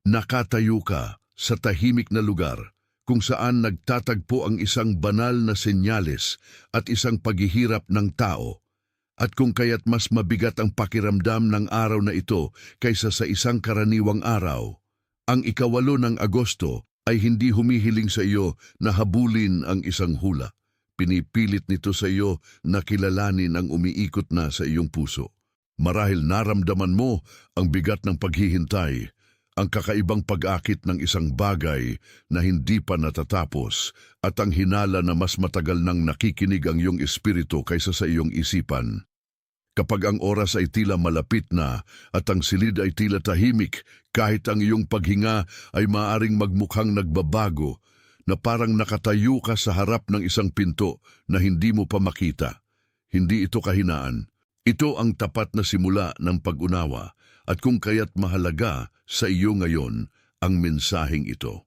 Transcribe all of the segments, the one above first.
Nakatayo ka sa tahimik na lugar kung saan nagtatagpo ang isang banal na senyales at isang paghihirap ng tao. At kung kaya't mas mabigat ang pakiramdam ng araw na ito kaysa sa isang karaniwang araw, ang 8 ng Agosto ay hindi humihiling sa iyo na habulin ang isang hula. Pinipilit nito sa iyo na kilalanin ang umiikot na sa iyong puso. Marahil naramdaman mo ang bigat ng paghihintay, ang kakaibang pag-akit ng isang bagay na hindi pa natatapos at ang hinala na mas matagal nang nakikinig ang iyong espiritu kaysa sa iyong isipan. Kapag ang oras ay tila malapit na at ang silid ay tila tahimik, kahit ang iyong paghinga ay maaring magmukhang nagbabago, na parang nakatayo ka sa harap ng isang pinto na hindi mo pa makita. Hindi ito kahinaan. Ito ang tapat na simula ng pag-unawa at kung kaya't mahalaga sa iyo ngayon ang mensaheng ito.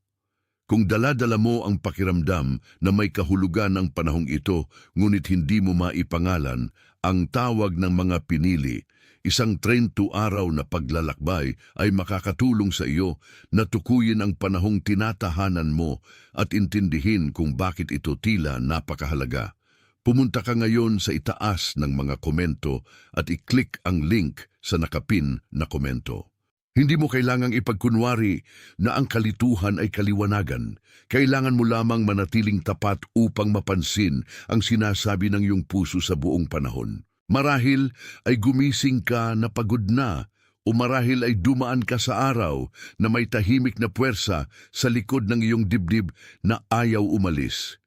Kung dala-dala mo ang pakiramdam na may kahulugan ang panahong ito ngunit hindi mo maipangalan, ang tawag ng mga pinili, isang 30 araw na paglalakbay ay makakatulong sa iyo na tukuyin ang panahong tinatahanan mo at intindihin kung bakit ito tila napakahalaga. Pumunta ka ngayon sa itaas ng mga komento at i-click ang link sa nakapin na komento. Hindi mo kailangang ipagkunwari na ang kalituhan ay kaliwanagan. Kailangan mo lamang manatiling tapat upang mapansin ang sinasabi ng iyong puso sa buong panahon. Marahil ay gumising ka na pagod na, o marahil ay dumaan ka sa araw na may tahimik na puwersa sa likod ng iyong dibdib na ayaw umalis.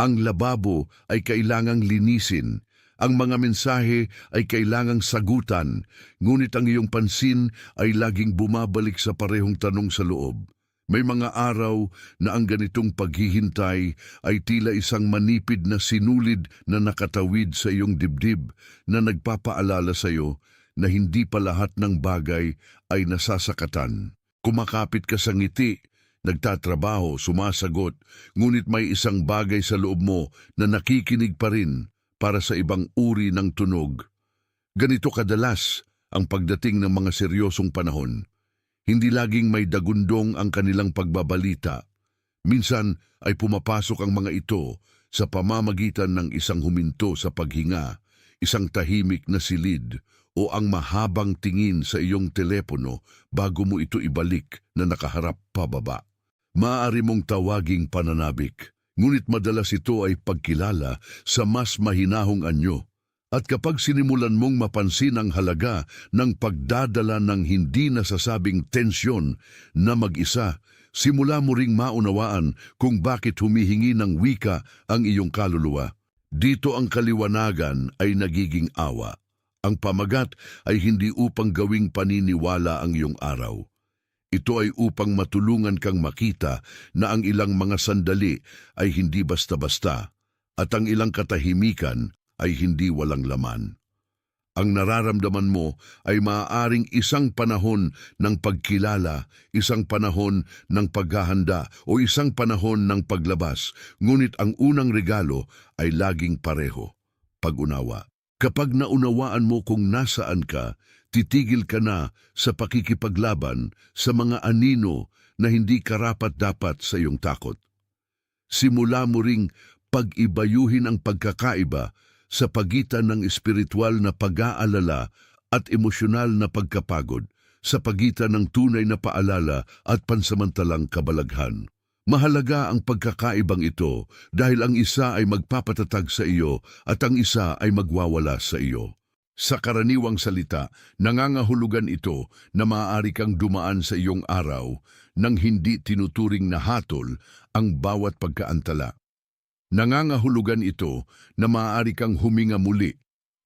Ang lababo ay kailangang linisin. Ang mga mensahe ay kailangang sagutan, ngunit ang iyong pansin ay laging bumabalik sa parehong tanong sa loob. May mga araw na ang ganitong paghihintay ay tila isang manipid na sinulid na nakatawid sa iyong dibdib na nagpapaalala sa iyo na hindi pa lahat ng bagay ay nasasakatan. Kumakapit ka sa ngiti, nagtatrabaho, sumasagot, ngunit may isang bagay sa loob mo na nakikinig pa rin para sa ibang uri ng tunog. Ganito kadalas ang pagdating ng mga seryosong panahon. Hindi laging may dagundong ang kanilang pagbabalita. Minsan ay pumapasok ang mga ito sa pamamagitan ng isang huminto sa paghinga, isang tahimik na silid, o ang mahabang tingin sa iyong telepono bago mo ito ibalik na nakaharap pababa. Maaari mong tawaging pananabik. Ngunit madalas ito ay pagkilala sa mas mahinahong anyo. At kapag sinimulan mong mapansin ang halaga ng pagdadala ng hindi nasasabing tensyon na mag-isa, simula mo ring maunawaan kung bakit humihingi ng wika ang iyong kaluluwa. Dito ang kaliwanagan ay nagiging awa. Ang pamagat ay hindi upang gawing paniniwala ang iyong araw. Ito ay upang matulungan kang makita na ang ilang mga sandali ay hindi basta-basta at ang ilang katahimikan ay hindi walang laman. Ang nararamdaman mo ay maaaring isang panahon ng pagkilala, isang panahon ng paghahanda o isang panahon ng paglabas, ngunit ang unang regalo ay laging pareho, pag-unawa. Kapag naunawaan mo kung nasaan ka, titigil ka na sa pakikipaglaban sa mga anino na hindi karapat-dapat sa iyong takot. Simula mo ring pag-ibayuhin ang pagkakaiba sa pagitan ng espiritual na pag-aalala at emosyonal na pagkapagod, sa pagitan ng tunay na paalala at pansamantalang kabalaghan. Mahalaga ang pagkakaibang ito dahil ang isa ay magpapatatag sa iyo at ang isa ay magwawala sa iyo. Sa karaniwang salita, nangangahulugan ito na maaari kang dumaan sa iyong araw nang hindi tinuturing na hatol ang bawat pagkaantala. Nangangahulugan ito na maaari kang huminga muli,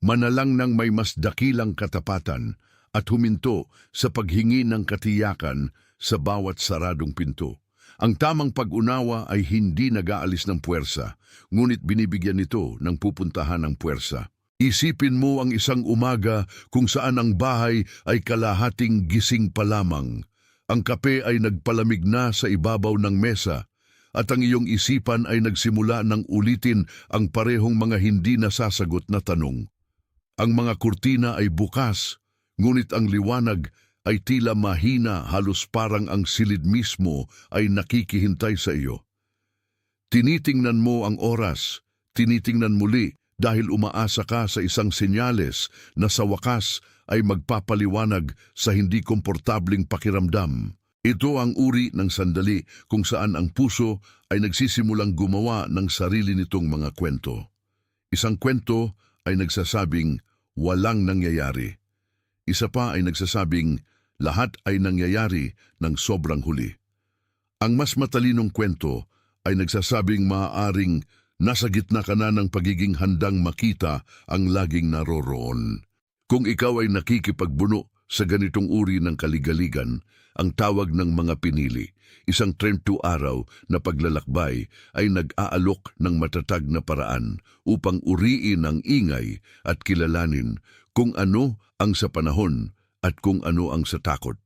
manalang ng may mas dakilang katapatan at huminto sa paghingi ng katiyakan sa bawat saradong pinto. Ang tamang pag-unawa ay hindi nag-aalis ng puwersa, ngunit binibigyan ito ng pupuntahan ng puwersa. Isipin mo ang isang umaga kung saan ang bahay ay kalahating gising pa lamang. Ang kape ay nagpalamig na sa ibabaw ng mesa at ang iyong isipan ay nagsimula ng ulitin ang parehong mga hindi nasasagot na tanong. Ang mga kurtina ay bukas, ngunit ang liwanag ay tila mahina, halos parang ang silid mismo ay nakikihintay sa iyo. Tinitingnan mo ang oras, tinitingnan muli dahil umaasa ka sa isang senyales na sa wakas ay magpapaliwanag sa hindi komportabling pakiramdam. Ito ang uri ng sandali kung saan ang puso ay nagsisimulang gumawa ng sarili nitong mga kwento. Isang kwento ay nagsasabing walang nangyayari. Isa pa ay nagsasabing lahat ay nangyayari ng sobrang huli. Ang mas matalinong kwento ay nagsasabing maaaring nasa gitna ka na ng pagiging handang makita ang laging naroroon. Kung ikaw ay nakikipagbuno sa ganitong uri ng kaligaligan, ang tawag ng mga pinili, isang 32 araw na paglalakbay ay nag-aalok ng matatag na paraan upang uriin ang ingay at kilalanin kung ano ang sa panahon at kung ano ang sa takot.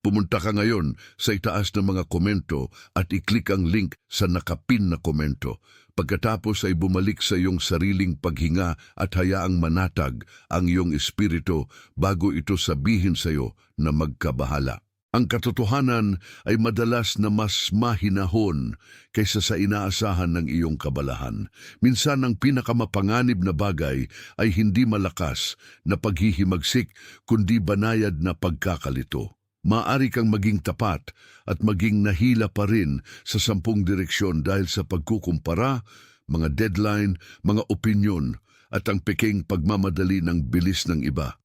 Pumunta ka ngayon sa itaas ng mga komento at i-click ang link sa nakapin na komento. Pagkatapos ay bumalik sa iyong sariling paghinga at hayaang manatag ang iyong espiritu bago ito sabihin sa iyo na magkabahala. Ang katotohanan ay madalas na mas mahinahon kaysa sa inaasahan ng iyong kabalahan. Minsan ang pinakamapanganib na bagay ay hindi malakas na paghihimagsik kundi banayad na pagkakalito. Maaari kang maging tapat at maging nahila pa rin sa 10 direksyon dahil sa pagkukumpara, mga deadline, mga opinyon at ang peking pagmamadali ng bilis ng iba.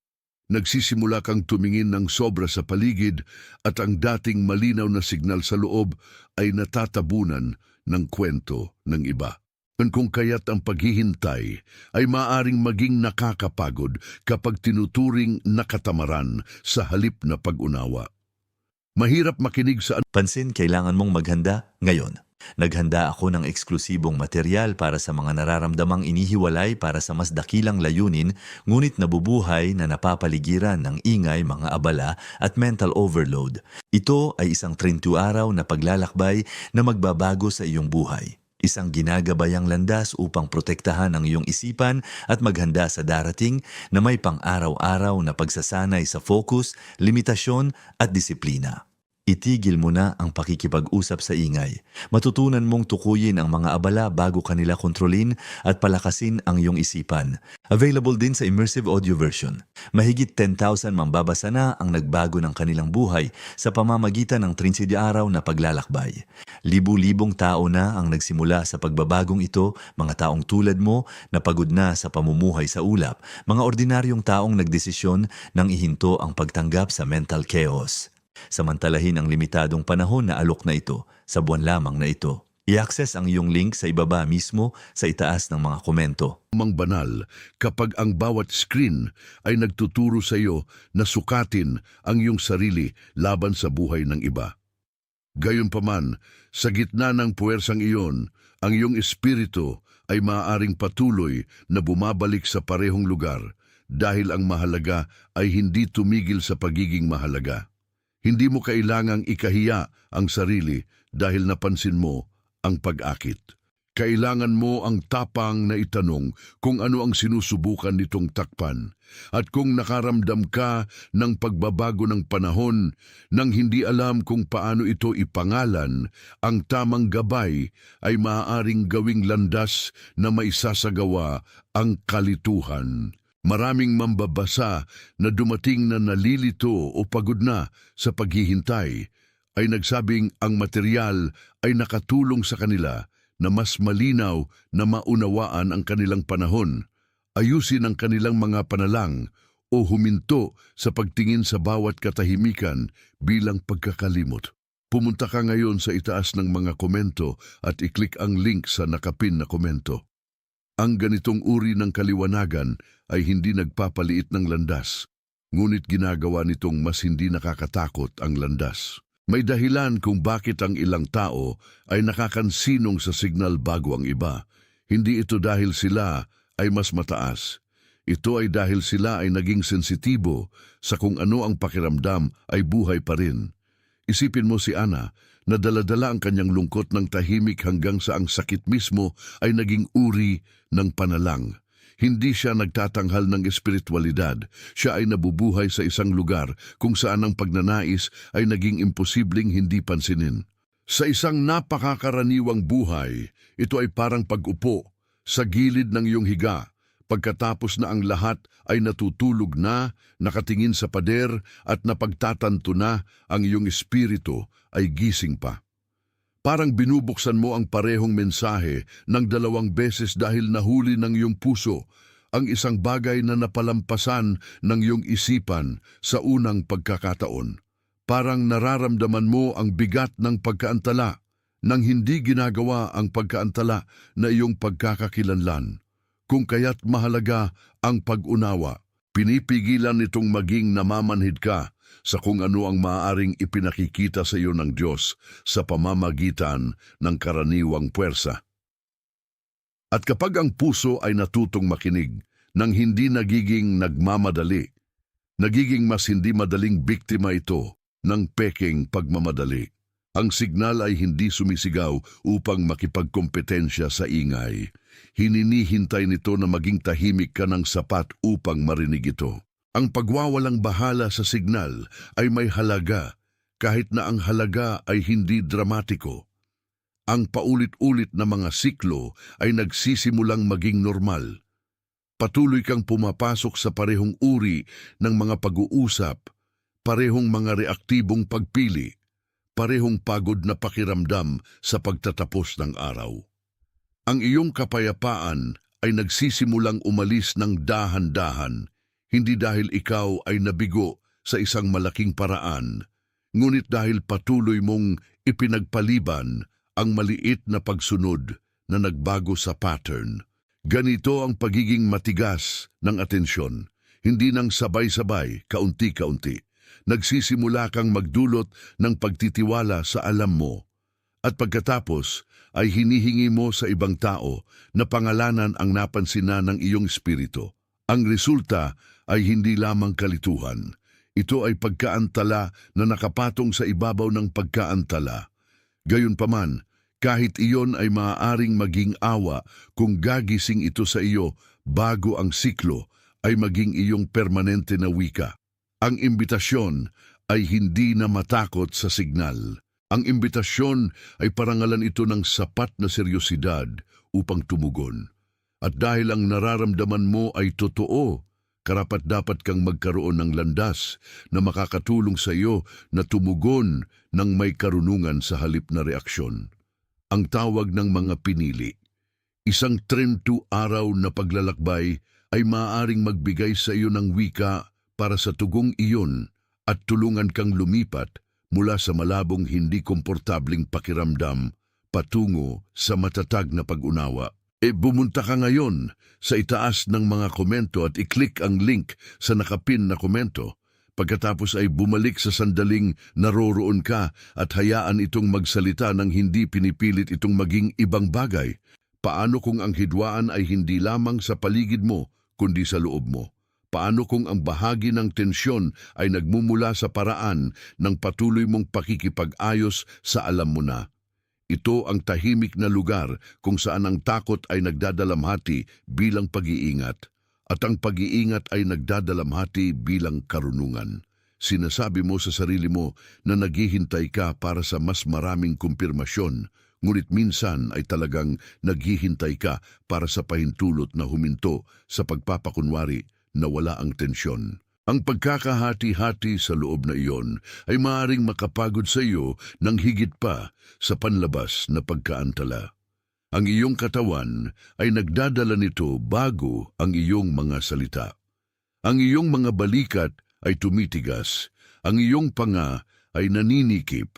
Nagsisimula kang tumingin ng sobra sa paligid at ang dating malinaw na signal sa loob ay natatabunan ng kwento ng iba. Kung kaya't ang paghihintay ay maaaring maging nakakapagod kapag tinuturing na katamaran sa halip na pag-unawa. Mahirap makinig sa Pansin, kailangan mong maghanda ngayon. Naghanda ako ng eksklusibong material para sa mga nararamdamang inihiwalay para sa mas dakilang layunin, ngunit nabubuhay na napapaligiran ng ingay, mga abala at mental overload. Ito ay isang 32 araw na paglalakbay na magbabago sa iyong buhay. Isang ginagabayang landas upang protektahan ang iyong isipan at maghanda sa darating na may pang-araw-araw na pagsasanay sa focus, limitasyon at disiplina. Itigil mo na ang pakikipag-usap sa ingay. Matutunan mong tukuyin ang mga abala bago kanila kontrolin at palakasin ang iyong isipan. Available din sa immersive audio version. Mahigit 10,000 mambabasa na ang nagbago ng kanilang buhay sa pamamagitan ng 30 araw na paglalakbay. Libu-libong tao na ang nagsimula sa pagbabagong ito, mga taong tulad mo na pagod na sa pamumuhay sa ulap, mga ordinaryong taong nagdesisyon nang ihinto ang pagtanggap sa mental chaos. Samantalahin ang limitadong panahon na alok na ito sa buwan lamang na ito. I-access ang iyong link sa ibaba mismo sa itaas ng mga komento. Banal kapag ang bawat screen ay nagtuturo sa iyo na sukatin ang iyong sarili laban sa buhay ng iba. Gayunpaman, sa gitna ng puwersang iyon, ang iyong espiritu ay maaaring patuloy na bumabalik sa parehong lugar dahil ang mahalaga ay hindi tumigil sa pagiging mahalaga. Hindi mo kailangang ikahiya ang sarili dahil napansin mo ang pag-akit. Kailangan mo ang tapang na itanong kung ano ang sinusubukan nitong takpan at kung nakaramdam ka ng pagbabago ng panahon nang hindi alam kung paano ito ipangalan, ang tamang gabay ay maaaring gawing landas na maisasagawa ang kalituhan. Maraming mambabasa na dumating na nalilito o pagod na sa paghihintay ay nagsabing ang material ay nakatulong sa kanila na mas malinaw na maunawaan ang kanilang panahon, ayusin ang kanilang mga panalang o huminto sa pagtingin sa bawat katahimikan bilang pagkakalimot. Pumunta ka ngayon sa itaas ng mga komento at i-click ang link sa nakapin na komento. Ang ganitong uri ng kaliwanagan ay hindi nagpapaliit ng landas, ngunit ginagawa nitong mas hindi nakakatakot ang landas. May dahilan kung bakit ang ilang tao ay nakakansinong sa signal bago ang iba. Hindi ito dahil sila ay mas mataas. Ito ay dahil sila ay naging sensitibo sa kung ano ang pakiramdam ay buhay pa rin. Isipin mo si Ana, na dala-dala ang kanyang lungkot ng tahimik hanggang sa ang sakit mismo ay naging uri ng panalang. Hindi siya nagtatanghal ng espiritualidad. Siya ay nabubuhay sa isang lugar kung saan ang pagnanais ay naging imposibleng hindi pansinin. Sa isang napakakaraniwang buhay, ito ay parang pag-upo sa gilid ng iyong higa, pagkatapos na ang lahat ay natutulog na, nakatingin sa pader at napagtatanto na, ang iyong espiritu ay gising pa. Parang binubuksan mo ang parehong mensahe ng 2 beses dahil nahuli ng iyong puso ang isang bagay na napalampasan ng iyong isipan sa unang pagkakataon. Parang nararamdaman mo ang bigat ng pagkaantala nang hindi ginagawa ang pagkaantala na iyong pagkakakilanlan. Kung kaya't mahalaga ang pag-unawa, pinipigilan nitong maging namamanhid ka sa kung ano ang maaaring ipinakikita sa iyo ng Diyos sa pamamagitan ng karaniwang puwersa. At kapag ang puso ay natutong makinig nang hindi nagiging nagmamadali, nagiging mas hindi madaling biktima ito ng peking pagmamadali. Ang signal ay hindi sumisigaw upang makipagkompetensya sa ingay. Hininihintay nito na maging tahimik ka ng sapat upang marinig ito. Ang pagwawalang bahala sa signal ay may halaga, kahit na ang halaga ay hindi dramatiko. Ang paulit-ulit na mga siklo ay nagsisimulang maging normal. Patuloy kang pumapasok sa parehong uri ng mga pag-uusap, parehong mga reaktibong pagpili, parehong pagod na pakiramdam sa pagtatapos ng araw. Ang iyong kapayapaan ay nagsisimulang umalis ng dahan-dahan, hindi dahil ikaw ay nabigo sa isang malaking paraan, ngunit dahil patuloy mong ipinagpaliban ang maliit na pagsunod na nagbago sa pattern. Ganito ang pagiging matigas ng atensyon, hindi ng sabay-sabay, kaunti-kaunti. Nagsisimula kang magdulot ng pagtitiwala sa alam mo, at pagkatapos ay hinihingi mo sa ibang tao na pangalanan ang napansin na ng iyong espiritu. Ang resulta ay hindi lamang kalituhan. Ito ay pagkaantala na nakapatong sa ibabaw ng pagkaantala. Gayunpaman, kahit iyon ay maaaring maging awa kung gagising ito sa iyo bago ang siklo ay maging iyong permanente na wika. Ang imbitasyon ay hindi na matakot sa signal. Ang imbitasyon ay parangalan ito ng sapat na seryosidad upang tumugon. At dahil ang nararamdaman mo ay totoo, karapat-dapat kang magkaroon ng landas na makakatulong sa iyo na tumugon ng may karunungan sa halip na reaksyon. Ang tawag ng mga pinili. Isang 32 araw na paglalakbay ay maaaring magbigay sa iyo ng wika para sa tugong iyon at tulungan kang lumipat mula sa malabong hindi komportabling pakiramdam patungo sa matatag na pag-unawa. Bumunta ka ngayon sa itaas ng mga komento at i-click ang link sa nakapin na komento. Pagkatapos ay bumalik sa sandaling naroroon ka at hayaan itong magsalita ng hindi pinipilit itong maging ibang bagay. Paano kung ang hidwaan ay hindi lamang sa paligid mo, kundi sa loob mo? Paano kung ang bahagi ng tensyon ay nagmumula sa paraan ng patuloy mong pakikipag-ayos sa alam mo na? Ito ang tahimik na lugar kung saan ang takot ay nagdadalamhati bilang pag-iingat at ang pag-iingat ay nagdadalamhati bilang karunungan. Sinasabi mo sa sarili mo na naghihintay ka para sa mas maraming kumpirmasyon, ngunit minsan ay talagang naghihintay ka para sa pahintulot na huminto sa pagpapakunwari na wala ang tensyon. Ang pagkakahati-hati sa loob na iyon ay maaaring makapagod sa iyo ng higit pa sa panlabas na pagkaantala. Ang iyong katawan ay nagdadala nito bago ang iyong mga salita. Ang iyong mga balikat ay tumitigas, ang iyong panga ay naninikip,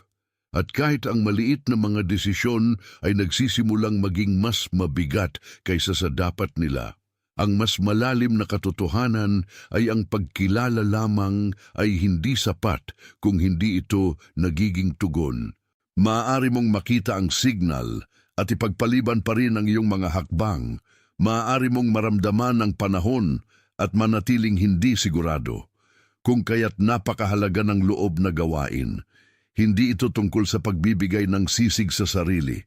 at kahit ang maliit na mga desisyon ay nagsisimulang maging mas mabigat kaysa sa dapat nila. Ang mas malalim na katotohanan ay ang pagkilala lamang ay hindi sapat kung hindi ito nagiging tugon. Maaari mong makita ang signal at ipagpaliban pa rin ang iyong mga hakbang. Maaari mong maramdaman ang panahon at manatiling hindi sigurado. Kung kaya't napakahalaga ng loob na gawain. Hindi ito tungkol sa pagbibigay ng sisig sa sarili.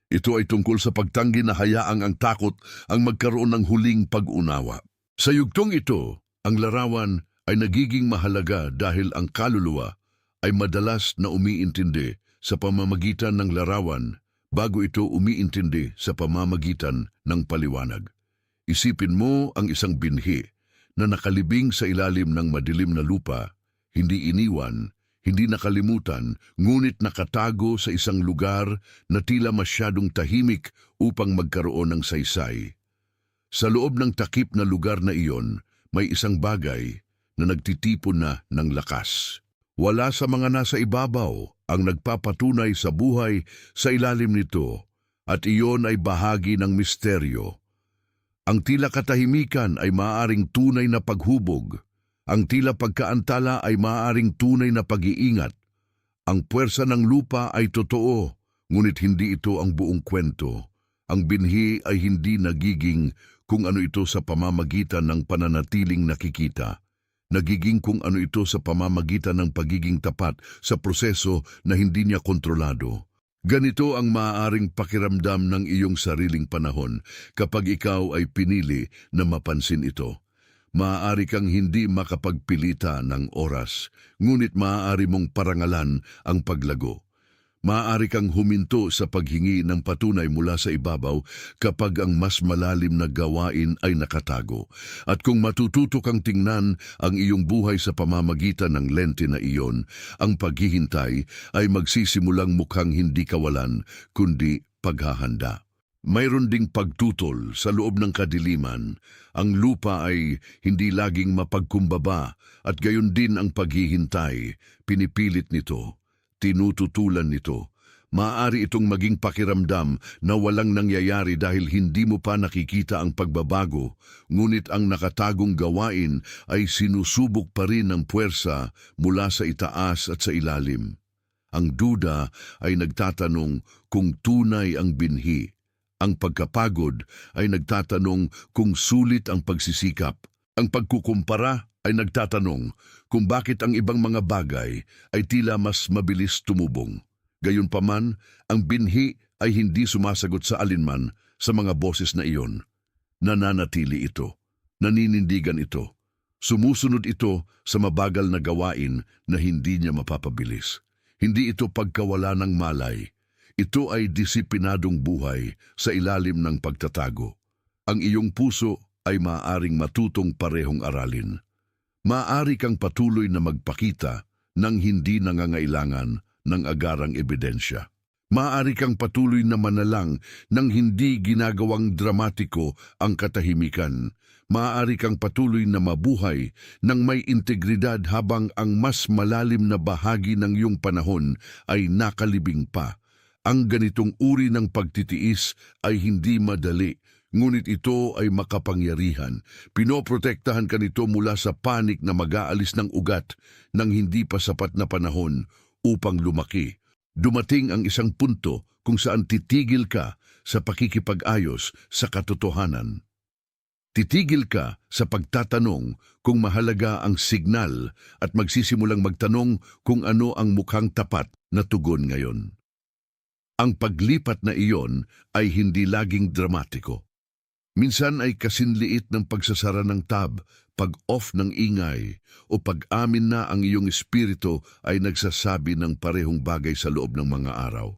Ito ay tungkol sa pagtanggi na hayaang ang takot ang magkaroon ng huling pag-unawa. Sa yugtong ito, ang larawan ay nagiging mahalaga dahil ang kaluluwa ay madalas na umiintindi sa pamamagitan ng larawan bago ito umiintindi sa pamamagitan ng paliwanag. Isipin mo ang isang binhi na nakalibing sa ilalim ng madilim na lupa, hindi iniwan, hindi nakalimutan, ngunit nakatago sa isang lugar na tila masyadong tahimik upang magkaroon ng saysay. Sa loob ng takip na lugar na iyon, may isang bagay na nagtitipon na ng lakas. Wala sa mga nasa ibabaw ang nagpapatunay sa buhay sa ilalim nito at iyon ay bahagi ng misteryo. Ang tila katahimikan ay maaaring tunay na paghubog. Ang tila pagkaantala ay maaaring tunay na pag-iingat. Ang puwersa ng lupa ay totoo, ngunit hindi ito ang buong kwento. Ang binhi ay hindi nagiging kung ano ito sa pamamagitan ng pananatiling nakikita. Nagiging kung ano ito sa pamamagitan ng pagiging tapat sa proseso na hindi niya kontrolado. Ganito ang maaaring pakiramdam ng iyong sariling panahon kapag ikaw ay pinili na mapansin ito. Maaari kang hindi makapagpilita ng oras, ngunit maaari mong parangalan ang paglago. Maaari kang huminto sa paghingi ng patunay mula sa ibabaw kapag ang mas malalim na gawain ay nakatago. At kung matututo kang tingnan ang iyong buhay sa pamamagitan ng lente na iyon, ang paghihintay ay magsisimulang mukhang hindi kawalan, kundi paghahanda. Mayroon ding pagtutol sa loob ng kadiliman. Ang lupa ay hindi laging mapagkumbaba at gayon din ang paghihintay. Pinipilit nito, tinututulan nito. Maaari itong maging pakiramdam na walang nangyayari dahil hindi mo pa nakikita ang pagbabago, ngunit ang nakatagong gawain ay sinusubok pa rin ng puwersa mula sa itaas at sa ilalim. Ang duda ay nagtatanong kung tunay ang binhi. Ang pagkapagod ay nagtatanong kung sulit ang pagsisikap. Ang pagkukumpara ay nagtatanong kung bakit ang ibang mga bagay ay tila mas mabilis tumubong. Gayunpaman, ang binhi ay hindi sumasagot sa alinman sa mga boses na iyon. Nananatili ito, naninindigan ito. Sumusunod ito sa mabagal na gawain na hindi niya mapapabilis. Hindi ito pagkawala ng malay. Ito ay disiplinadong buhay sa ilalim ng pagtatago. Ang iyong puso ay maaaring matutong parehong aralin. Maaari kang patuloy na magpakita ng hindi nangangailangan ng agarang ebidensya. Maaari kang patuloy na manalang ng hindi ginagawang dramatiko ang katahimikan. Maaari kang patuloy na mabuhay ng may integridad habang ang mas malalim na bahagi ng iyong panahon ay nakalibing pa. Ang ganitong uri ng pagtitiis ay hindi madali, ngunit ito ay makapangyarihan. Pinoprotektahan ka nito mula sa panik na mag-aalis ng ugat ng hindi pa sapat na panahon upang lumaki. Dumating ang isang punto kung saan titigil ka sa pakikipag-ayos sa katotohanan. Titigil ka sa pagtatanong kung mahalaga ang signal at magsisimulang magtanong kung ano ang mukhang tapat na tugon ngayon. Ang paglipat na iyon ay hindi laging dramatiko. Minsan ay kasinliit ng pagsasara ng tab, pag-off ng ingay, o pag-amin na ang iyong espiritu ay nagsasabi ng parehong bagay sa loob ng mga araw.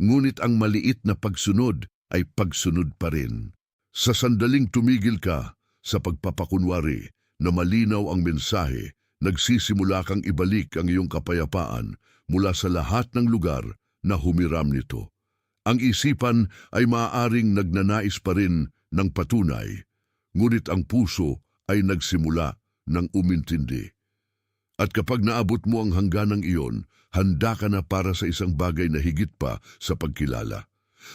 Ngunit ang maliit na pagsunod ay pagsunod pa rin. Sa sandaling tumigil ka sa pagpapakunwari na malinaw ang mensahe, nagsisimula kang ibalik ang iyong kapayapaan mula sa lahat ng lugar na humiram nito. Ang isipan ay maaaring nagnanais pa rin ng patunay, ngunit ang puso ay nagsimula ng umintindi. At kapag naabot mo ang hangganang iyon, handa ka na para sa isang bagay na higit pa sa pagkilala.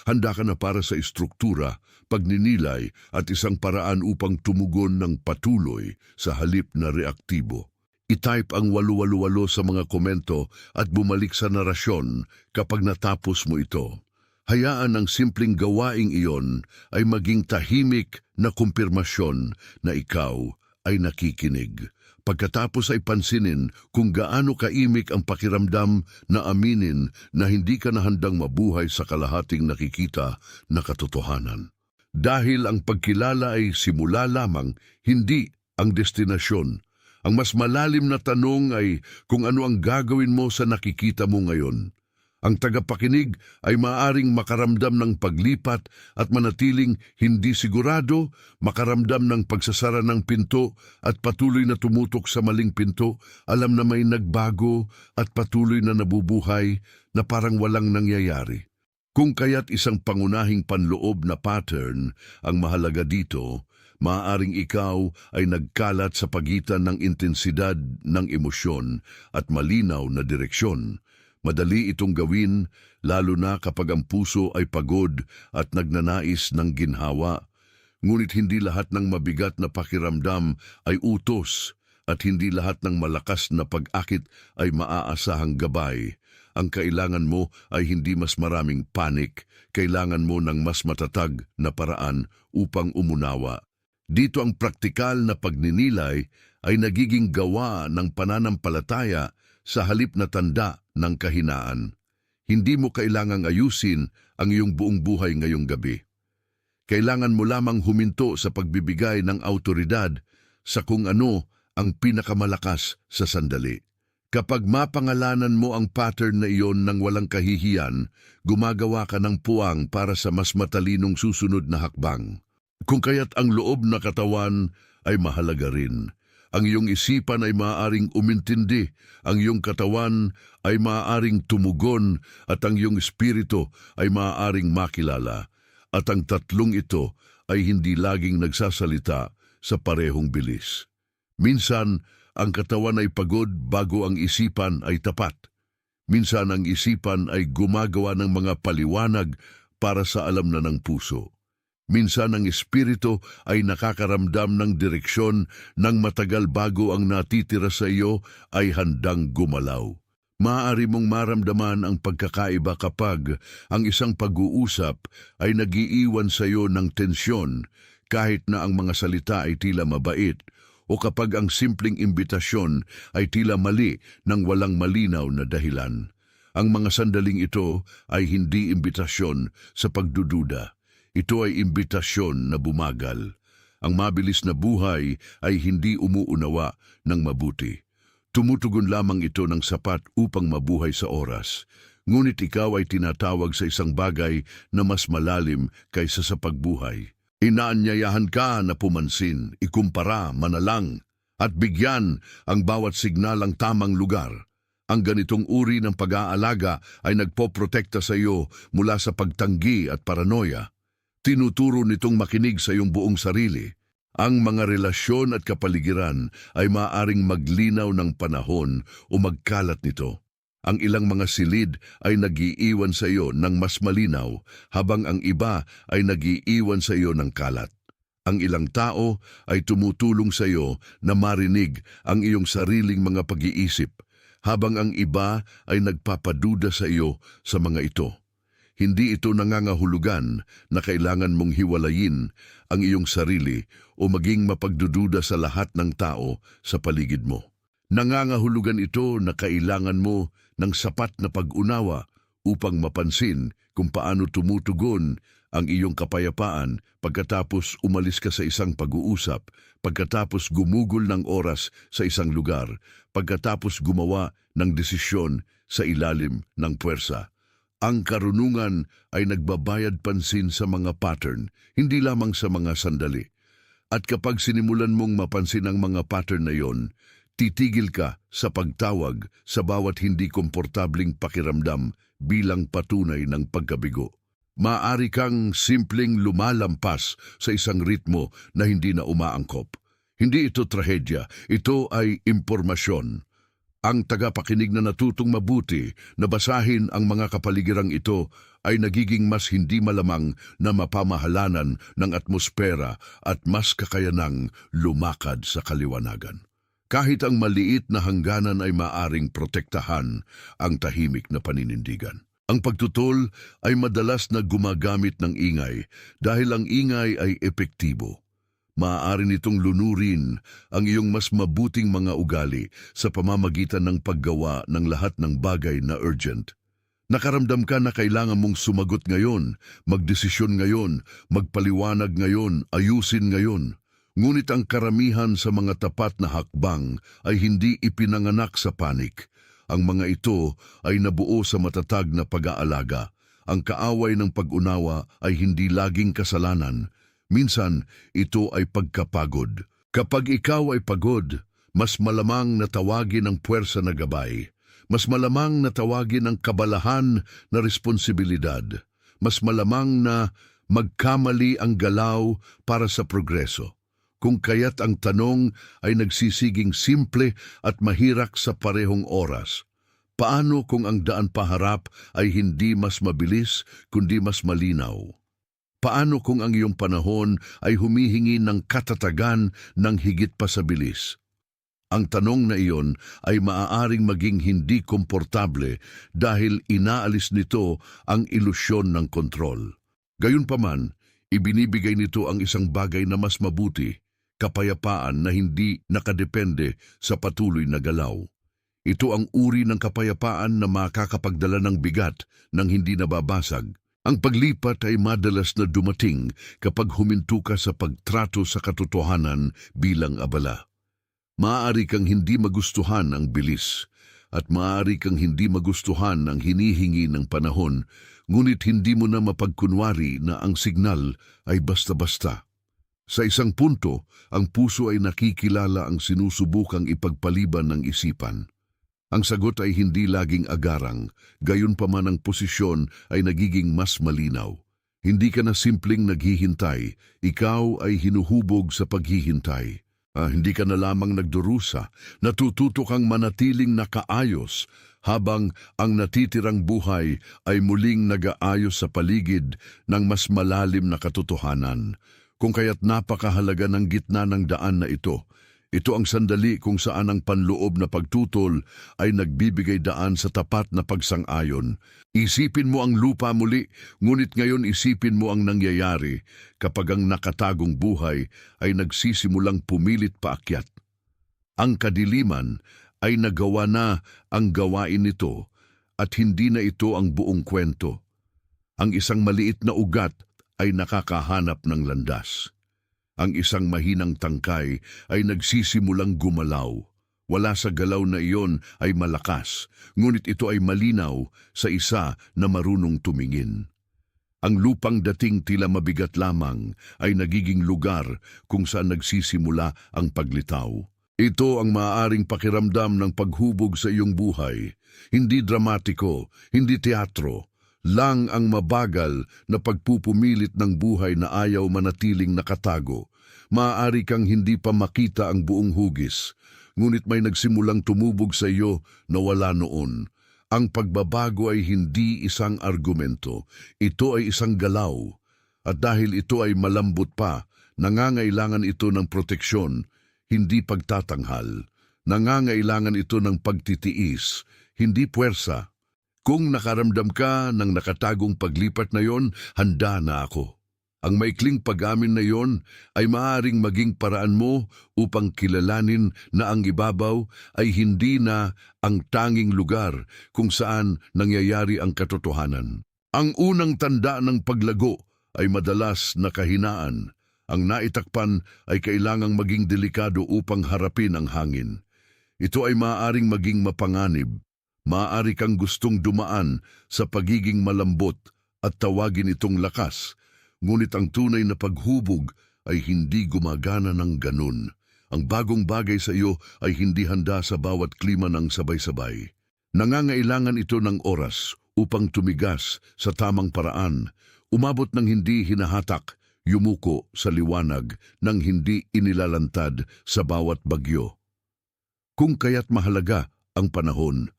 Handa ka na para sa istruktura, pagninilay at isang paraan upang tumugon ng patuloy sa halip na reaktibo. I-type ang 888 sa mga komento at bumalik sa narasyon kapag natapos mo ito. Hayaan ang simpleng gawaing iyon ay maging tahimik na kumpirmasyon na ikaw ay nakikinig. Pagkatapos ay pansinin kung gaano kaimik ang pakiramdam na aminin na hindi ka na handang mabuhay sa kalahating nakikita na katotohanan. Dahil ang pagkilala ay simula lamang, hindi ang destinasyon. Ang mas malalim na tanong ay kung ano ang gagawin mo sa nakikita mo ngayon. Ang tagapakinig ay maaring makaramdam ng paglipat at manatiling hindi sigurado, makaramdam ng pagsasara ng pinto at patuloy na tumutok sa maling pinto, alam na may nagbago at patuloy na nabubuhay na parang walang nangyayari. Kung kaya't isang pangunahing panloob na pattern ang mahalaga dito, maaaring ikaw ay nagkalat sa pagitan ng intensidad ng emosyon at malinaw na direksyon. Madali itong gawin, lalo na kapag ang puso ay pagod at nagnanais ng ginhawa. Ngunit hindi lahat ng mabigat na pakiramdam ay utos at hindi lahat ng malakas na pag-akit ay maaasahang gabay. Ang kailangan mo ay hindi mas maraming panik, kailangan mo ng mas matatag na paraan upang umunawa. Dito ang praktikal na pagninilay ay nagiging gawa ng pananampalataya sa halip na tanda ng kahinaan. Hindi mo kailangang ayusin ang iyong buong buhay ngayong gabi. Kailangan mo lamang huminto sa pagbibigay ng autoridad sa kung ano ang pinakamalakas sa sandali. Kapag mapangalanan mo ang pattern na iyon ng walang kahihiyan, gumagawa ka ng puwang para sa mas matalinong susunod na hakbang. Kung kaya't ang loob na katawan ay mahalaga rin. Ang iyong isipan ay maaaring umintindi, ang iyong katawan ay maaaring tumugon, at ang iyong espiritu ay maaaring makilala. At ang tatlong ito ay hindi laging nagsasalita sa parehong bilis. Minsan, ang katawan ay pagod bago ang isipan ay tapat. Minsan ang isipan ay gumagawa ng mga paliwanag para sa alam na ng puso. Minsan ang espiritu ay nakakaramdam ng direksyon ng matagal bago ang natitira sa iyo ay handang gumalaw. Maaari mong maramdaman ang pagkakaiba kapag ang isang pag-uusap ay nagiiwan sa iyo ng tensyon kahit na ang mga salita ay tila mabait, o kapag ang simpleng imbitasyon ay tila mali ng walang malinaw na dahilan. Ang mga sandaling ito ay hindi imbitasyon sa pagdududa. Ito ay imbitasyon na bumagal. Ang mabilis na buhay ay hindi umuunawa ng mabuti. Tumutugon lamang ito ng sapat upang mabuhay sa oras. Ngunit ikaw ay tinatawag sa isang bagay na mas malalim kaysa sa pagbuhay. Inaanyayahan ka na pumansin, ikumpara, manalang, at bigyan ang bawat signalang tamang lugar. Ang ganitong uri ng pag-aalaga ay nagpoprotekta sa iyo mula sa pagtanggi at paranoia. Tinuturo nitong makinig sa iyong buong sarili. Ang mga relasyon at kapaligiran ay maaaring maglinaw ng panahon o magkalat nito. Ang ilang mga silid ay nagiiwan sa iyo ng mas malinaw, habang ang iba ay nagiiwan sa iyo ng kalat. Ang ilang tao ay tumutulong sa iyo na marinig ang iyong sariling mga pag-iisip, habang ang iba ay nagpapaduda sa iyo sa mga ito. Hindi ito nangangahulugan na kailangan mong hiwalayin ang iyong sarili o maging mapagdududa sa lahat ng tao sa paligid mo. Nangangahulugan ito na kailangan mo ng sapat na pag-unawa upang mapansin kung paano tumutugon ang iyong kapayapaan pagkatapos umalis ka sa isang pag-uusap, pagkatapos gumugol ng oras sa isang lugar, pagkatapos gumawa ng desisyon sa ilalim ng puwersa. Ang karunungan ay nagbabayad pansin sa mga pattern, hindi lamang sa mga sandali. At kapag sinimulan mong mapansin ang mga pattern na yon, titigil ka sa pagtawag sa bawat hindi komportabling pakiramdam bilang patunay ng pagkabigo. Maaari kang simpleng lumalampas sa isang ritmo na hindi na umaangkop. Hindi ito trahedya, ito ay impormasyon. Ang tagapakinig na natutong mabuti na basahin ang mga kapaligirang ito ay nagiging mas hindi malamang na mapamahalanan ng atmosfera at mas kakayanang lumakad sa kaliwanagan. Kahit ang maliit na hangganan ay maaring protektahan ang tahimik na paninindigan. Ang pagtutol ay madalas na gumagamit ng ingay dahil ang ingay ay epektibo. Maaari nitong lunurin ang iyong mas mabuting mga ugali sa pamamagitan ng paggawa ng lahat ng bagay na urgent. Nakaramdam ka na kailangan mong sumagot ngayon, magdesisyon ngayon, magpaliwanag ngayon, ayusin ngayon. Ngunit ang karamihan sa mga tapat na hakbang ay hindi ipinanganak sa panik. Ang mga ito ay nabuo sa matatag na pag-aalaga. Ang kaaway ng pag-unawa ay hindi laging kasalanan. Minsan, ito ay pagkapagod. Kapag ikaw ay pagod, mas malamang na tawagin ang puwersa na gabay. Mas malamang na tawagin ang kabalahan na responsibilidad. Mas malamang na magkamali ang galaw para sa progreso. Kung kaya't ang tanong ay nagsisiging simple at mahirak sa parehong oras. Paano kung ang daan paharap ay hindi mas mabilis kundi mas malinaw? Paano kung ang iyong panahon ay humihingi ng katatagan ng higit pa sa bilis? Ang tanong na iyon ay maaaring maging hindi komportable dahil inaalis nito ang ilusyon ng kontrol. Gayunpaman, ibinibigay nito ang isang bagay na mas mabuti, kapayapaan na hindi nakadepende sa patuloy na galaw. Ito ang uri ng kapayapaan na makakapagdala ng bigat ng hindi nababasag. Ang paglipat ay madalas na dumating kapag huminto ka sa pagtrato sa katotohanan bilang abala. Maaari kang hindi magustuhan ang bilis at maaari kang hindi magustuhan ang hinihingi ng panahon, ngunit hindi mo na mapagkunwari na ang signal ay basta-basta. Sa isang punto, ang puso ay nakikilala ang sinusubukang ipagpaliban ng isipan. Ang sagot ay hindi laging agarang, gayunpaman ang posisyon ay nagiging mas malinaw. Hindi ka na simpleng naghihintay, ikaw ay hinuhubog sa paghihintay. Hindi ka na lamang nagdurusa, natututo kang manatiling nakaayos habang ang natitirang buhay ay muling nag-aayos sa paligid ng mas malalim na katotohanan. Kung kaya't napakahalaga ng gitna ng daan na ito ang sandali kung saan ang panloob na pagtutol ay nagbibigay daan sa tapat na pagsang-ayon. Isipin mo ang lupa muli, ngunit ngayon isipin mo ang nangyayari kapag ang nakatagong buhay ay nagsisimulang pumilit paakyat. Ang kadiliman ay nagawa na ang gawain nito at hindi na ito ang buong kwento. Ang isang maliit na ugat ay nakakahanap ng landas. Ang isang mahinang tangkay ay nagsisimulang gumalaw. Wala sa galaw na iyon ay malakas, ngunit ito ay malinaw sa isa na marunong tumingin. Ang lupang dating tila mabigat lamang ay nagiging lugar kung saan nagsisimula ang paglitaw. Ito ang maaaring pakiramdam ng paghubog sa iyong buhay. Hindi dramatiko, hindi teatro. Lang ang mabagal na pagpupumilit ng buhay na ayaw manatiling nakatago. Maaari kang hindi pa makita ang buong hugis, ngunit may nagsimulang tumubog sa iyo na wala noon. Ang pagbabago ay hindi isang argumento, ito ay isang galaw. At dahil ito ay malambot pa, nangangailangan ito ng proteksyon, hindi pagtatanghal. Nangangailangan ito ng pagtitiis, hindi puwersa. Kung nakaramdam ka ng nakatagong paglipat na yon, handa na ako. Ang maikling pag-amin na yon ay maaaring maging paraan mo upang kilalanin na ang ibabaw ay hindi na ang tanging lugar kung saan nangyayari ang katotohanan. Ang unang tanda ng paglago ay madalas na kahinaan. Ang naitakpan ay kailangang maging delikado upang harapin ang hangin. Ito ay maaaring maging mapanganib. Maaari kang gustong dumaan sa pagiging malambot at tawagin itong lakas, ngunit ang tunay na paghubog ay hindi gumagana ng ganun. Ang bagong bagay sa iyo ay hindi handa sa bawat klima ng sabay-sabay. Nangangailangan ito ng oras upang tumigas sa tamang paraan, umabot ng hindi hinahatak, yumuko sa liwanag ng hindi inilalantad sa bawat bagyo. Kung kaya't mahalaga ang panahon,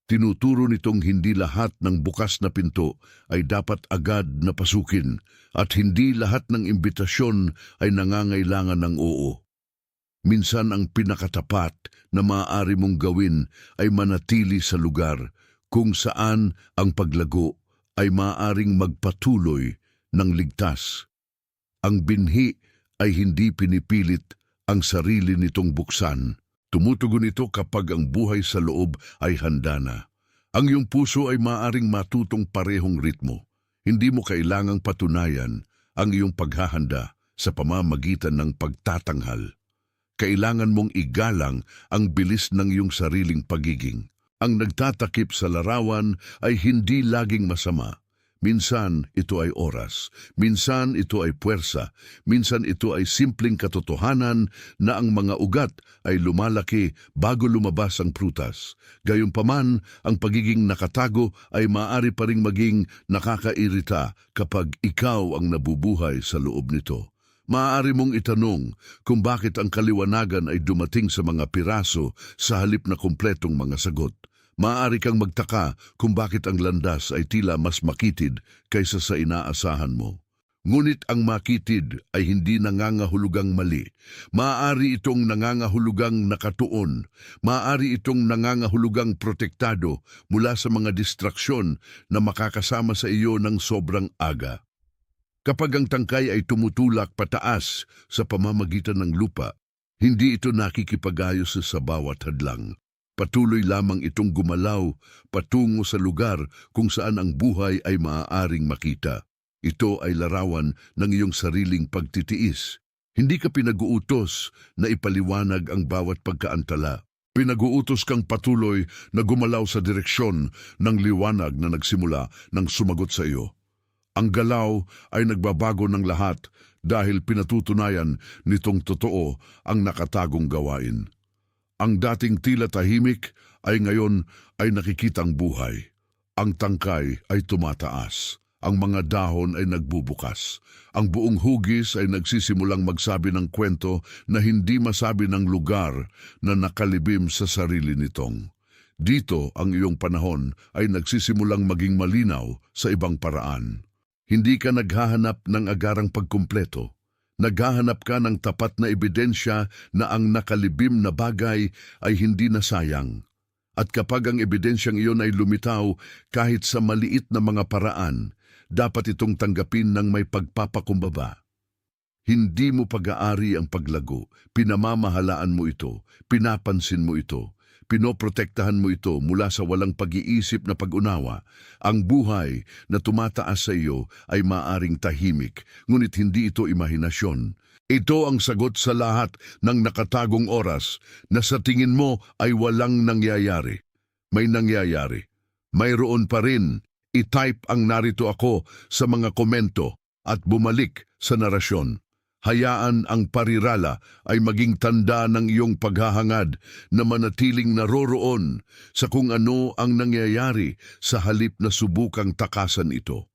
tinuturo nitong hindi lahat ng bukas na pinto ay dapat agad na pasukin at hindi lahat ng imbitasyon ay nangangailangan ng oo. Minsan ang pinakatapat na maaari mong gawin ay manatili sa lugar kung saan ang paglago ay maaaring magpatuloy ng ligtas. Ang binhi ay hindi pinipilit ang sarili nitong buksan. Tumutugon ito kapag ang buhay sa loob ay handa na. Ang iyong puso ay maaring matutong parehong ritmo. Hindi mo kailangang patunayan ang iyong paghahanda sa pamamagitan ng pagtatanghal. Kailangan mong igalang ang bilis ng iyong sariling pagiging. Ang nagtatakip sa larawan ay hindi laging masama. Minsan ito ay oras, minsan ito ay puwersa, minsan ito ay simpleng katotohanan na ang mga ugat ay lumalaki bago lumabas ang prutas. Gayunpaman, ang pagiging nakatago ay maaari pa ring maging nakakairita kapag ikaw ang nabubuhay sa loob nito. Maaari mong itanong kung bakit ang kaliwanagan ay dumating sa mga piraso sa halip na kumpletong mga sagot. Maaari kang magtaka kung bakit ang landas ay tila mas makitid kaysa sa inaasahan mo. Ngunit ang makitid ay hindi nangangahulugang mali. Maaari itong nangangahulugang nakatuon. Maaari itong nangangahulugang protektado mula sa mga distraksyon na makakasama sa iyo ng sobrang aga. Kapag ang tangkay ay tumutulak pataas sa pamamagitan ng lupa, hindi ito nakikipag-ayos sa bawat hadlang. Patuloy lamang itong gumalaw patungo sa lugar kung saan ang buhay ay maaaring makita. Ito ay larawan ng iyong sariling pagtitiis. Hindi ka pinag-uutos na ipaliwanag ang bawat pagkaantala. Pinag-uutos kang patuloy na gumalaw sa direksyon ng liwanag na nagsimula ng sumagot sa iyo. Ang galaw ay nagbabago ng lahat dahil pinatutunayan nitong totoo ang nakatagong gawain. Ang dating tila tahimik ay ngayon ay nakikitang buhay. Ang tangkay ay tumataas. Ang mga dahon ay nagbubukas. Ang buong hugis ay nagsisimulang magsabi ng kwento na hindi masabi ng lugar na nakalibim sa sarili nitong. Dito ang iyong panahon ay nagsisimulang maging malinaw sa ibang paraan. Hindi ka naghahanap ng agarang pagkumpleto. Naghahanap ka ng tapat na ebidensya na ang nakalibim na bagay ay hindi nasayang. At kapag ang ebidensyang iyon ay lumitaw kahit sa maliit na mga paraan, dapat itong tanggapin ng may pagpapakumbaba. Hindi mo pag-aari ang paglago, pinamamahalaan mo ito, pinapansin mo ito. Pinoprotektahan mo ito mula sa walang pag-iisip na pag-unawa. Ang buhay na tumataas sa iyo ay maaring tahimik, ngunit hindi ito imahinasyon. Ito ang sagot sa lahat ng nakatagong oras na sa tingin mo ay walang nangyayari. May nangyayari. Mayroon pa rin. I-type ang narito ako sa mga komento at bumalik sa narasyon. Hayaan ang parirala ay maging tanda ng iyong paghahangad na manatiling naroroon sa kung ano ang nangyayari sa halip na subukang takasan ito.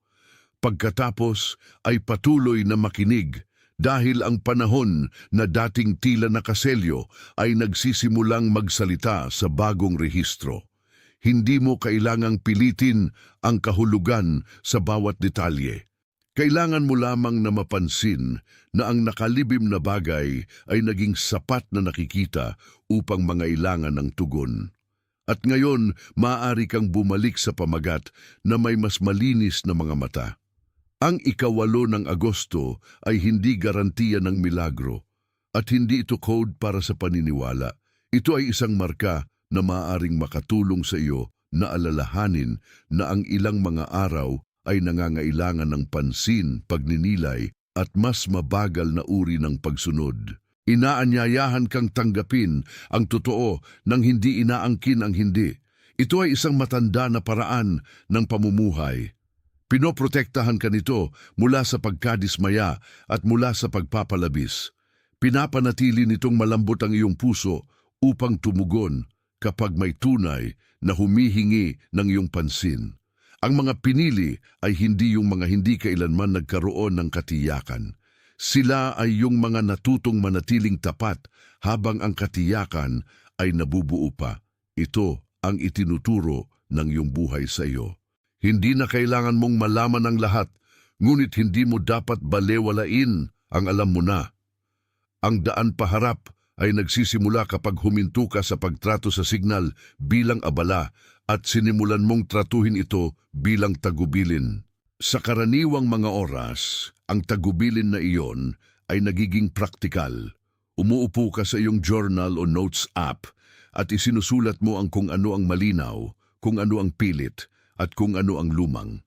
Pagkatapos ay patuloy na makinig dahil ang panahon na dating tila nakaselyo ay nagsisimulang magsalita sa bagong rehistro. Hindi mo kailangang pilitin ang kahulugan sa bawat detalye. Kailangan mo lamang na mapansin na ang nakalibim na bagay ay naging sapat na nakikita upang mangailangan ng tugon. At ngayon, maaari kang bumalik sa pamagat na may mas malinis na mga mata. Ang 8 ng Agosto ay hindi garantiya ng milagro at hindi ito code para sa paniniwala. Ito ay isang marka na maaaring makatulong sa iyo na alalahanin na ang ilang mga araw ay nangangailangan ng pansin, pagninilay at mas mabagal na uri ng pagsunod. Inaanyayahan kang tanggapin ang totoo nang hindi inaangkin ang hindi. Ito ay isang matanda na paraan ng pamumuhay. Pinoprotektahan ka nito mula sa pagkadismaya at mula sa pagpapalabis. Pinapanatili nitong malambot ang iyong puso upang tumugon kapag may tunay na humihingi ng iyong pansin. Ang mga pinili ay hindi yung mga hindi kailanman nagkaroon ng katiyakan. Sila ay yung mga natutong manatiling tapat habang ang katiyakan ay nabubuo pa. Ito ang itinuturo ng iyong buhay sa iyo. Hindi na kailangan mong malaman ang lahat, ngunit hindi mo dapat balewalain ang alam mo na. Ang daan paharap ay nagsisimula kapag huminto ka sa pagtrato sa signal bilang abala at sinimulan mong tratuhin ito bilang tagubilin. Sa karaniwang mga oras, ang tagubilin na iyon ay nagiging praktikal. Umuupo ka sa iyong journal o notes app at isinusulat mo ang kung ano ang malinaw, kung ano ang pilit, at kung ano ang lumang.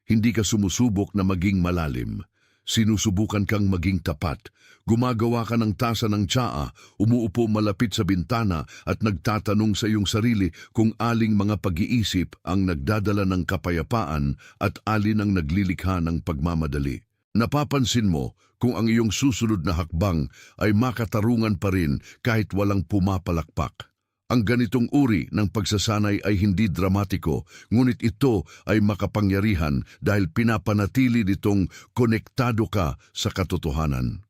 Hindi ka sumusubok na maging malalim. Sinusubukan kang maging tapat. Gumagawa ka ng tasa ng tsaa, umuupo malapit sa bintana at nagtatanong sa iyong sarili kung aling mga pag-iisip ang nagdadala ng kapayapaan at alin ang naglilikha ng pagmamadali. Napapansin mo kung ang iyong susunod na hakbang ay makatarungan pa rin kahit walang pumapalakpak. Ang ganitong uri ng pagsasanay ay hindi dramatiko, ngunit ito ay makapangyarihan dahil pinapanatili nitong konektado ka sa katotohanan.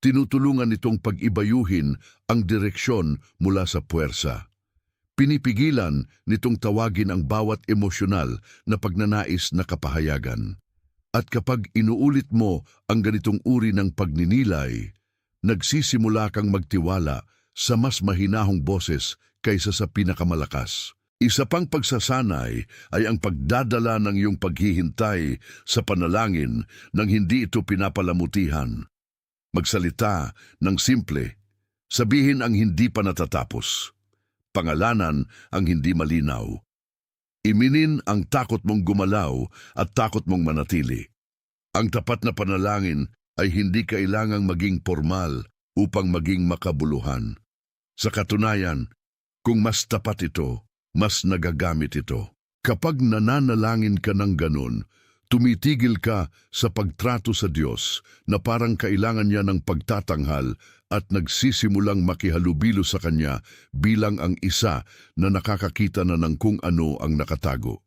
Tinutulungan nitong pag-ibayuhin ang direksyon mula sa puwersa. Pinipigilan nitong tawagin ang bawat emosyonal na pagnanais na kapahayagan. At kapag inuulit mo ang ganitong uri ng pagninilay, nagsisimula kang magtiwala sa mas mahinahong boses kaysa sa pinakamalakas. Isa pang pagsasanay ay ang pagdadala ng iyong paghihintay sa panalangin nang hindi ito pinapalamutihan. Magsalita ng simple, sabihin ang hindi pa natatapos, pangalanan ang hindi malinaw. Iminin ang takot mong gumalaw at takot mong manatili. Ang tapat na panalangin ay hindi kailangang maging formal upang maging makabuluhan. Sa katunayan, kung mas tapat ito, mas nagagamit ito. Kapag nananalangin ka ng ganun, tumitigil ka sa pagtrato sa Diyos na parang kailangan niya ng pagtatanghal at nagsisimulang makihalubilo sa Kanya bilang ang isa na nakakakita na ng kung ano ang nakatago.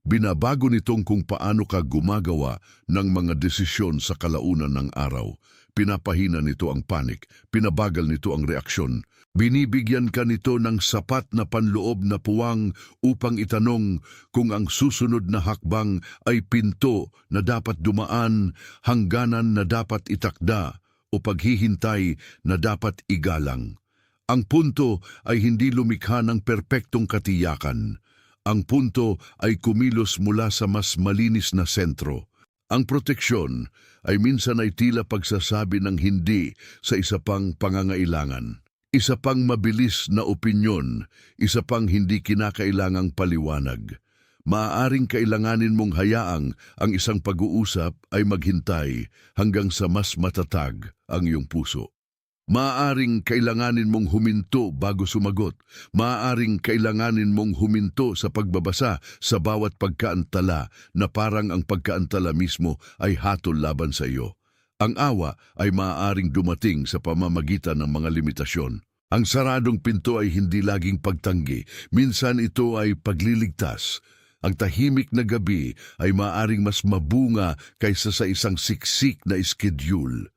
Binabago nitong kung paano ka gumagawa ng mga desisyon sa kalaunan ng araw. Pinapahina nito ang panik, pinabagal nito ang reaksyon. Binibigyan ka nito ng sapat na panloob na puwang upang itanong kung ang susunod na hakbang ay pinto na dapat dumaan, hangganan na dapat itakda, o paghihintay na dapat igalang. Ang punto ay hindi lumikha ng perpektong katiyakan. Ang punto ay kumilos mula sa mas malinis na sentro. Ang proteksyon ay minsan ay tila pagsasabi ng hindi sa isa pang pangangailangan. Isa pang mabilis na opinyon, isa pang hindi kinakailangang paliwanag. Maaaring kailanganin mong hayaang ang isang pag-uusap ay maghintay hanggang sa mas matatag ang iyong puso. Maaaring kailanganin mong huminto bago sumagot. Maaaring kailanganin mong huminto sa pagbabasa sa bawat pagkaantala na parang ang pagkaantala mismo ay hatol laban sa iyo. Ang awa ay maaaring dumating sa pamamagitan ng mga limitasyon. Ang saradong pinto ay hindi laging pagtanggi. Minsan ito ay pagliligtas. Ang tahimik na gabi ay maaaring mas mabunga kaysa sa isang siksik na schedule.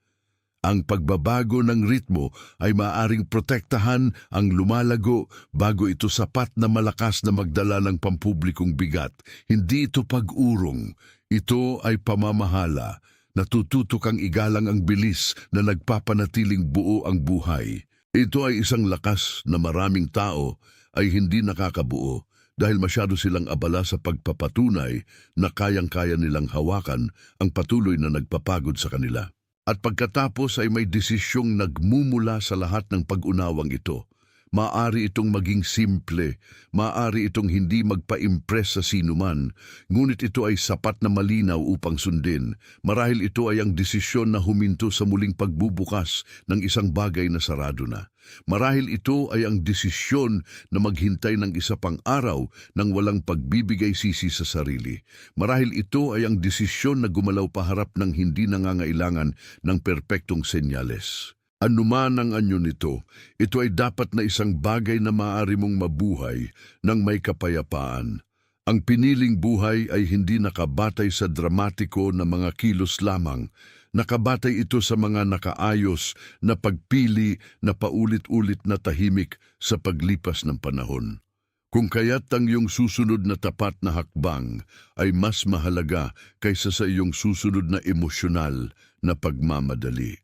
Ang pagbabago ng ritmo ay maaaring protektahan ang lumalago bago ito sapat na malakas na magdala ng pampublikong bigat. Hindi ito pag-urong. Ito ay pamamahala. Natututo kang igalang ang bilis na nagpapanatiling buo ang buhay. Ito ay isang lakas na maraming tao ay hindi nakakabuo dahil masyado silang abala sa pagpapatunay na kayang-kaya nilang hawakan ang patuloy na nagpapagod sa kanila. At pagkatapos ay may desisyong nagmumula sa lahat ng pag-unawang ito. Maaari itong maging simple, maaari itong hindi magpa-impress sa sinuman, ngunit ito ay sapat na malinaw upang sundin. Marahil ito ay ang desisyon na huminto sa muling pagbubukas ng isang bagay na sarado na. Marahil ito ay ang desisyon na maghintay ng isa pang araw nang walang pagbibigay sisi sa sarili. Marahil ito ay ang desisyon na gumalaw paharap ng hindi nangangailangan ng perpektong senyales. Anuman ang anyo nito, ito ay dapat na isang bagay na maaari mong mabuhay ng may kapayapaan. Ang piniling buhay ay hindi nakabatay sa dramatiko na mga kilos lamang. Nakabatay ito sa mga nakaayos na pagpili na paulit-ulit na tahimik sa paglipas ng panahon. Kung kaya't ang iyong susunod na tapat na hakbang ay mas mahalaga kaysa sa iyong susunod na emosyonal na pagmamadali.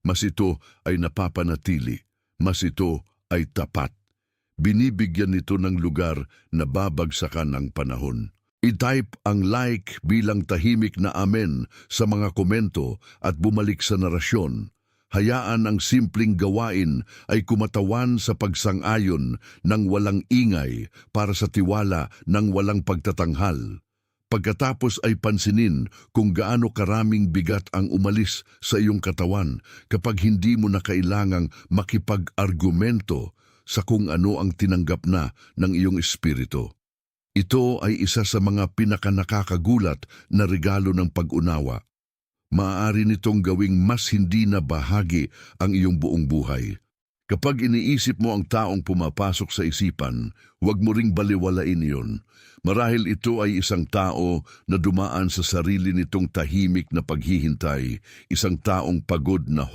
Mas ito ay napapanatili, mas ito ay tapat. Binibigyan nito ng lugar na babagsakan ng panahon. I-type ang like bilang tahimik na amen sa mga komento at bumalik sa narasyon. Hayaan ang simpleng gawain ay kumatawan sa pagsang-ayon ng walang ingay para sa tiwala ng walang pagtatanghal. Pagkatapos ay pansinin kung gaano karaming bigat ang umalis sa iyong katawan kapag hindi mo na kailangang makipag-argumento sa kung ano ang tinanggap na ng iyong espiritu. Ito ay isa sa mga pinakanakakagulat na regalo ng pag-unawa. Maaari nitong gawing mas hindi na bahagi ang iyong buong buhay. Kapag iniisip mo ang taong pumapasok sa isipan, huwag mo ring baliwalain iyon. Marahil ito ay isang tao na dumaan sa sarili nitong tahimik na paghihintay, isang taong pagod na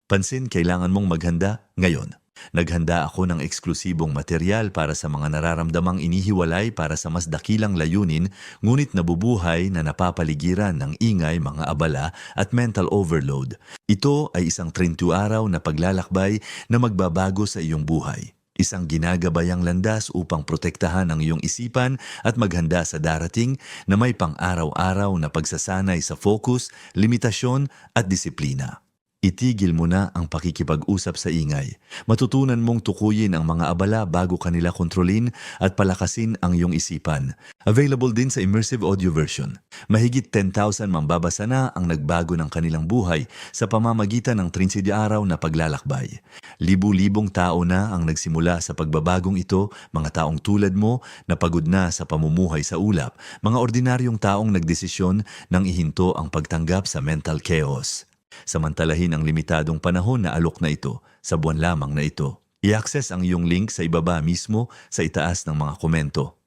Pansin, kailangan mong maghanda ngayon. Naghanda ako ng eksklusibong material para sa mga nararamdamang inihiwalay para sa mas dakilang layunin, ngunit nabubuhay na napapaligiran ng ingay, mga abala at mental overload. Ito ay isang 30 araw na paglalakbay na magbabago sa iyong buhay. Isang ginagabayang landas upang protektahan ang iyong isipan at maghanda sa darating na may pang-araw-araw na pagsasanay sa focus, limitasyon at disiplina. Itigil mo na ang pakikipag-usap sa ingay. Matutunan mong tukuyin ang mga abala bago kanila kontrolin at palakasin ang iyong isipan. Available din sa immersive audio version. Mahigit 10,000 mambabasa na ang nagbago ng kanilang buhay sa pamamagitan ng 30 araw na paglalakbay. Libu-libong tao na ang nagsimula sa pagbabagong ito, mga taong tulad mo na pagod na sa pamumuhay sa ulap, mga ordinaryong taong nagdesisyon nang ihinto ang pagtanggap sa mental chaos. Samantalahin ang limitadong panahon na alok na ito sa buwan lamang na ito. I-access ang iyong link sa ibaba mismo sa itaas ng mga komento.